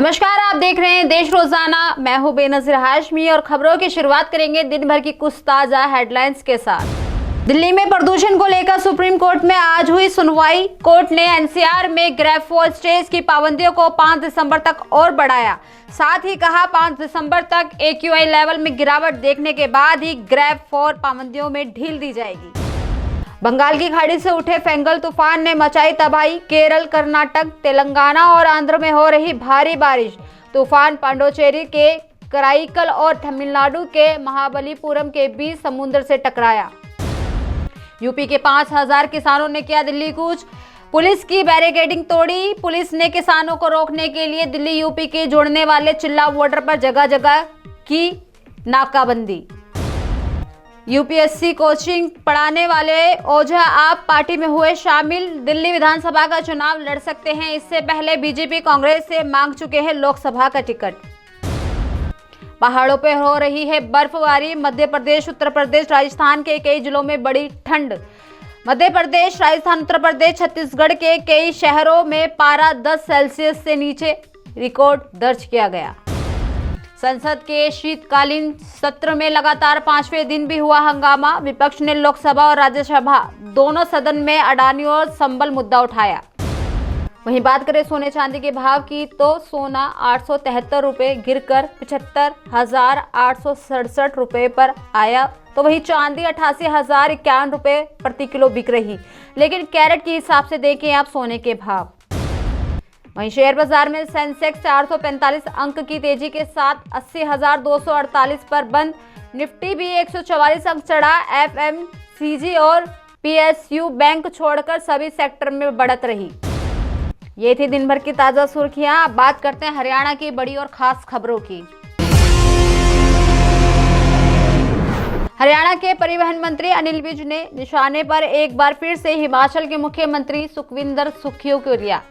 नमस्कार, आप देख रहे हैं देश रोजाना। मैं हूं बेनजीर हाशमी और खबरों की शुरुआत करेंगे दिन भर की कुछ ताजा हेडलाइंस के साथ। दिल्ली में प्रदूषण को लेकर सुप्रीम कोर्ट में आज हुई सुनवाई। कोर्ट ने एनसीआर में ग्रेफोल स्टेज की पाबंदियों को 5 दिसंबर तक और बढ़ाया। साथ ही कहा 5 दिसंबर तक AQI लेवल में गिरावट देखने के बाद ही ग्रेफोल पाबंदियों में ढील दी जाएगी। बंगाल की खाड़ी से उठे फेंगल तूफान ने मचाई तबाही। केरल, कर्नाटक, तेलंगाना और आंध्र में हो रही भारी बारिश। तूफान पांडुचेरी के कराईकल और तमिलनाडु के महाबलीपुरम के बीच समुद्र से टकराया। यूपी के 5000 किसानों ने किया दिल्ली कूच। पुलिस की बैरिकेडिंग तोड़ी। पुलिस ने किसानों को रोकने के लिए दिल्ली यूपी के जोड़ने वाले चिल्ला बॉर्डर पर जगह जगह की नाकाबंदी। यूपीएससी कोचिंग पढ़ाने वाले ओझा आप पार्टी में हुए शामिल। दिल्ली विधानसभा का चुनाव लड़ सकते हैं। इससे पहले बीजेपी कांग्रेस से मांग चुके हैं लोकसभा का टिकट। पहाड़ों पर हो रही है बर्फबारी। मध्य प्रदेश, उत्तर प्रदेश, राजस्थान के कई जिलों में बड़ी ठंड। मध्य प्रदेश, राजस्थान, उत्तर प्रदेश, छत्तीसगढ़ के कई शहरों में पारा 10 सेल्सियस से नीचे रिकॉर्ड दर्ज किया गया। संसद के शीतकालीन सत्र में लगातार 5वें दिन भी हुआ हंगामा। विपक्ष ने लोकसभा और राज्यसभा दोनों सदन में अडानी और संबल मुद्दा उठाया। वहीं बात करें सोने चांदी के भाव की तो सोना 873 रुपये गिरकर 75,867 रुपये पर आया, तो वहीं चांदी 88,051 रुपये प्रति किलो बिक रही। लेकिन कैरेट के हिसाब से देखें आप सोने के भाव। वहीं शेयर बाजार में सेंसेक्स 445 अंक की तेजी के साथ 80,248 पर बंद। निफ्टी भी 144 अंक चढ़ा। FMCG और PSU बैंक छोड़कर सभी सेक्टर में बढ़त रही। ये थी दिन भर की ताजा सुर्खियां। अब बात करते हैं हरियाणा की बड़ी और खास खबरों की। हरियाणा के परिवहन मंत्री अनिल विज ने निशाने पर एक बार फिर से हिमाचल के मुख्यमंत्री सुखविंदर सुक्खू को लिया।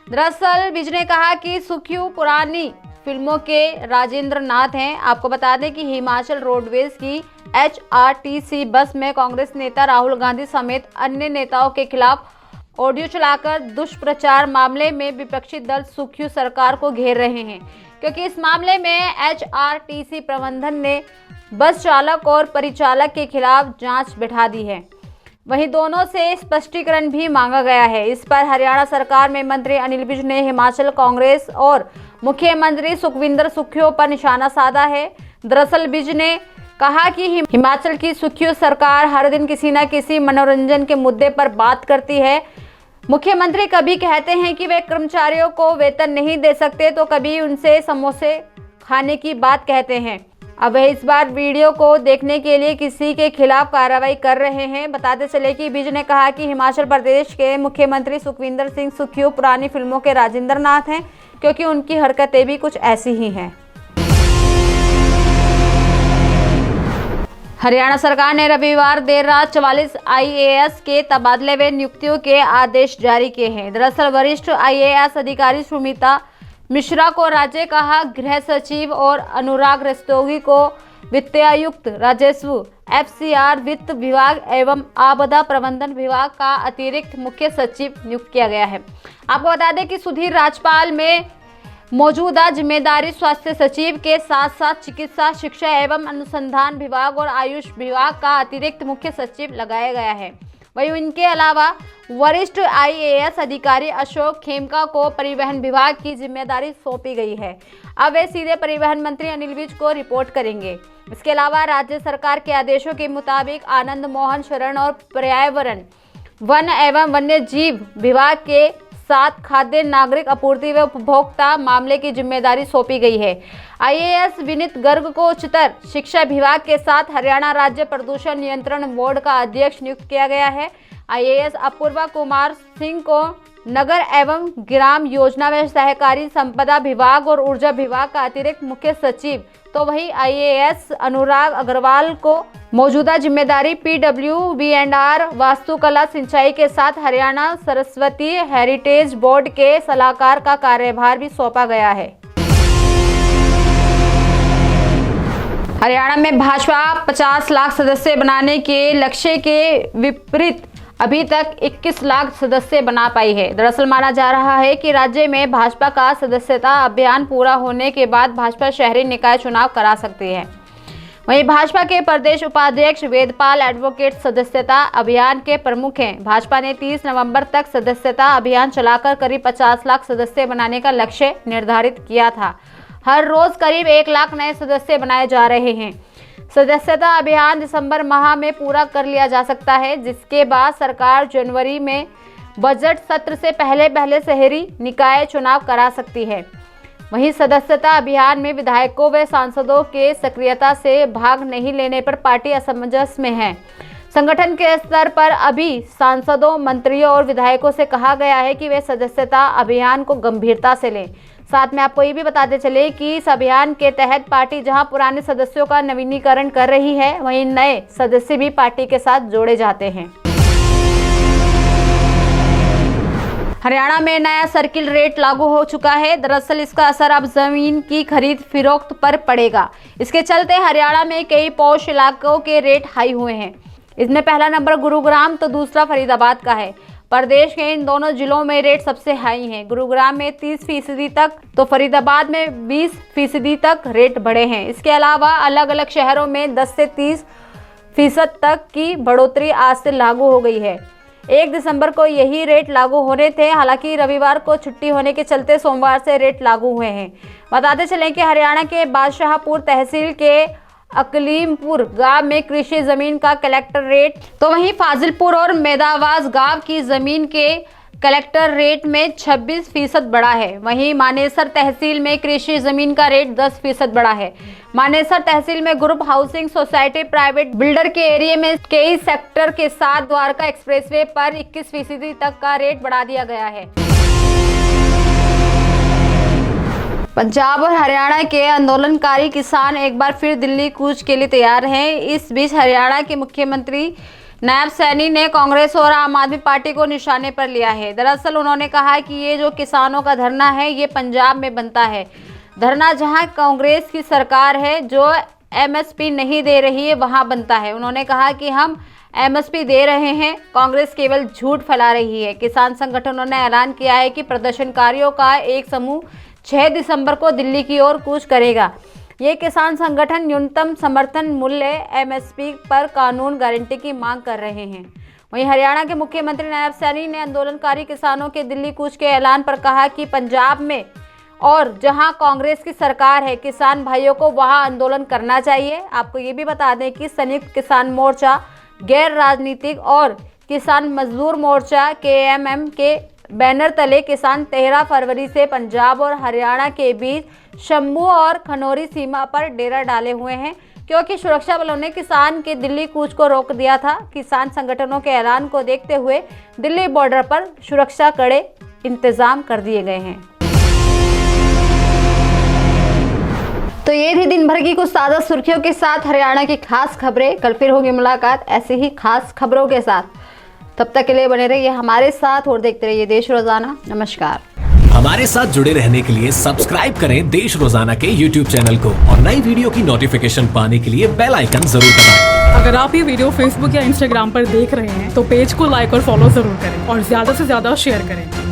दरअसल विज ने कहा कि सुक्खू पुरानी फिल्मों के राजेंद्र नाथ हैं। आपको बता दें कि हिमाचल रोडवेज की HRTC बस में कांग्रेस नेता राहुल गांधी समेत अन्य नेताओं के खिलाफ ऑडियो चलाकर दुष्प्रचार मामले में विपक्षी दल सुक्खू सरकार को घेर रहे हैं, क्योंकि इस मामले में HRTC प्रबंधन ने बस चालक और परिचालक के खिलाफ जांच बैठा दी है। वहीं दोनों से स्पष्टीकरण भी मांगा गया है। इस पर हरियाणा सरकार में मंत्री अनिल विज ने हिमाचल कांग्रेस और मुख्यमंत्री सुखविंदर सुक्खू पर निशाना साधा है। दरअसल विज ने कहा कि हिमाचल की सुक्खू सरकार हर दिन किसी न किसी मनोरंजन के मुद्दे पर बात करती है। मुख्यमंत्री कभी कहते हैं कि वे कर्मचारियों को वेतन नहीं दे सकते, तो कभी उनसे समोसे खाने की बात कहते हैं। अब वह इस बार वीडियो को देखने के लिए किसी के खिलाफ कार्रवाई कर रहे हैं। बताते चले कि विज ने कहा कि हिमाचल प्रदेश के मुख्यमंत्री सुखविंदर सिंह सुक्खू पुरानी फिल्मों के राजेंद्र नाथ हैं, क्योंकि उनकी हरकतें भी कुछ ऐसी ही हैं। हरियाणा सरकार ने रविवार देर रात 44 IAS के तबादले व नियुक्तियों के आदेश जारी किए हैं। दरअसल वरिष्ठ IAS अधिकारी सुमिता मिश्रा को राज्य का गृह सचिव और अनुराग रस्तोगी को वित्तायुक्त राजस्व FCR वित्त विभाग एवं आपदा प्रबंधन विभाग का अतिरिक्त मुख्य सचिव नियुक्त किया गया है। आपको बता दें कि सुधीर राजपाल में मौजूदा जिम्मेदारी स्वास्थ्य सचिव के साथ साथ चिकित्सा, शिक्षा एवं अनुसंधान विभाग और आयुष विभाग का अतिरिक्त मुख्य सचिव लगाया गया है। वहीं इनके अलावा वरिष्ठ IAS अधिकारी अशोक खेमका को परिवहन विभाग की जिम्मेदारी सौंपी गई है। अब वे सीधे परिवहन मंत्री अनिल विज को रिपोर्ट करेंगे। इसके अलावा राज्य सरकार के आदेशों के मुताबिक आनंद मोहन शरण और पर्यावरण, वन एवं वन्य जीव विभाग के साथ खाद्य नागरिक आपूर्ति व उपभोक्ता मामले की जिम्मेदारी सौंपी गई है। IAS विनीत गर्ग को उच्चतर शिक्षा विभाग के साथ हरियाणा राज्य प्रदूषण नियंत्रण बोर्ड का अध्यक्ष नियुक्त किया गया है। IAS अपूर्वा कुमार सिंह को नगर एवं ग्राम योजना व सहकारी संपदा विभाग और ऊर्जा विभाग का अतिरिक्त मुख्य सचिव, तो वहीं IAS अनुराग अग्रवाल को मौजूदा जिम्मेदारी PWB&R वास्तुकला सिंचाई के साथ हरियाणा सरस्वती हेरिटेज बोर्ड के सलाहकार का कार्यभार भी सौंपा गया है। हरियाणा में भाजपा 50 लाख सदस्य बनाने के लक्ष्य के विपरीत अभी तक 21 लाख सदस्य बना पाई है। दरअसल माना जा रहा है कि राज्य में भाजपा का सदस्यता अभियान पूरा होने के बाद भाजपा शहरी निकाय चुनाव करा सकती है। वहीं भाजपा के प्रदेश उपाध्यक्ष वेदपाल एडवोकेट सदस्यता अभियान के प्रमुख हैं। भाजपा ने 30 नवंबर तक सदस्यता अभियान चलाकर करीब 50 लाख सदस्य बनाने का लक्ष्य निर्धारित किया था। हर रोज करीब 1 लाख नए सदस्य बनाए जा रहे हैं। सदस्यता अभियान दिसंबर माह में पूरा कर लिया जा सकता है, जिसके बाद सरकार जनवरी में बजट सत्र से पहले शहरी निकाय चुनाव करा सकती है। वहीं सदस्यता अभियान में विधायकों व सांसदों के सक्रियता से भाग नहीं लेने पर पार्टी असमंजस में है। संगठन के स्तर पर अभी सांसदों, मंत्रियों और विधायकों से कहा गया है कि वे सदस्यता अभियान को गंभीरता से लें। साथ में आपको ये भी बताते चले कि इस अभियान के तहत पार्टी जहां पुराने सदस्यों का नवीनीकरण कर रही है, वहीं नए सदस्य भी पार्टी के साथ जोड़े जाते हैं। हरियाणा में नया सर्किल रेट लागू हो चुका है। दरअसल इसका असर अब जमीन की खरीद फरोख्त पर पड़ेगा। इसके चलते हरियाणा में कई पॉश इलाकों के रेट हाई हुए हैं। इसमें पहला नंबर गुरुग्राम तो दूसरा फरीदाबाद का है। प्रदेश के इन दोनों जिलों में रेट सबसे हाई हैं। गुरुग्राम में 30% तक तो फरीदाबाद में 20% तक रेट बढ़े हैं। इसके अलावा अलग अलग शहरों में 10 से 30% तक की बढ़ोतरी आज से लागू हो गई है। 1 दिसंबर को यही रेट लागू होने थे। हालांकि रविवार को छुट्टी होने के चलते सोमवार से रेट लागू हुए हैं। बताते चलें कि हरियाणा के बादशाहपुर तहसील के अकलीमपुर गांव में कृषि जमीन का कलेक्टर रेट, तो वहीं फाजिलपुर और मेदावास गांव की जमीन के कलेक्टर रेट में 26% बढ़ा है। वहीं मानेसर तहसील में कृषि जमीन का रेट 10% बढ़ा है। मानेसर तहसील में group housing society private builder के एरिया में कई सेक्टर के साथ द्वारका एक्सप्रेसवे पर 21% तक का रेट बढ़ा दिया गया है। पंजाब और हरियाणा के आंदोलनकारी किसान एक बार फिर दिल्ली कूच के लिए तैयार हैं। इस बीच हरियाणा के मुख्यमंत्री नायब सैनी ने कांग्रेस और आम आदमी पार्टी को निशाने पर लिया है। दरअसल उन्होंने कहा कि ये जो किसानों का धरना है, ये पंजाब में बनता है। धरना जहां कांग्रेस की सरकार है जो एमएसपी नहीं दे रही है, वहां बनता है। उन्होंने कहा कि हम एमएसपी दे रहे हैं, कांग्रेस केवल झूठ फैला रही है। किसान संगठनों ने ऐलान किया है कि प्रदर्शनकारियों का एक समूह 6 दिसंबर को दिल्ली की ओर कूच करेगा। ये किसान संगठन न्यूनतम समर्थन मूल्य एमएसपी पर कानून गारंटी की मांग कर रहे हैं। वहीं हरियाणा के मुख्यमंत्री नायब सैनी ने आंदोलनकारी किसानों के दिल्ली कूच के ऐलान पर कहा कि पंजाब में और जहां कांग्रेस की सरकार है, किसान भाइयों को वहां आंदोलन करना चाहिए। आपको ये भी बता दें कि संयुक्त किसान मोर्चा, गैर राजनीतिक और किसान मजदूर मोर्चा केएमएम के बैनर तले किसान 13 फरवरी से पंजाब और हरियाणा के बीच शंभू और खनौरी सीमा पर डेरा डाले हुए हैं, क्योंकि सुरक्षा बलों ने किसान के दिल्ली कूच को रोक दिया था। किसान संगठनों के ऐलान को देखते हुए दिल्ली बॉर्डर पर सुरक्षा कड़े इंतजाम कर दिए गए हैं। तो ये थी दिन भर की कुछ ताज़ा सुर्खियों के साथ हरियाणा की खास खबरें। कल फिर होगी मुलाकात ऐसे ही खास खबरों के साथ। तब तक के लिए बने रहिए हमारे साथ और देखते रहिए देश रोजाना। नमस्कार। हमारे साथ जुड़े रहने के लिए सब्सक्राइब करें देश रोजाना के YouTube चैनल को और नई वीडियो की नोटिफिकेशन पाने के लिए बेल आइकन जरूर दबाएं। अगर आप ये वीडियो Facebook या Instagram पर देख रहे हैं तो पेज को लाइक और फॉलो जरूर करें और ज्यादा से ज्यादा शेयर करें।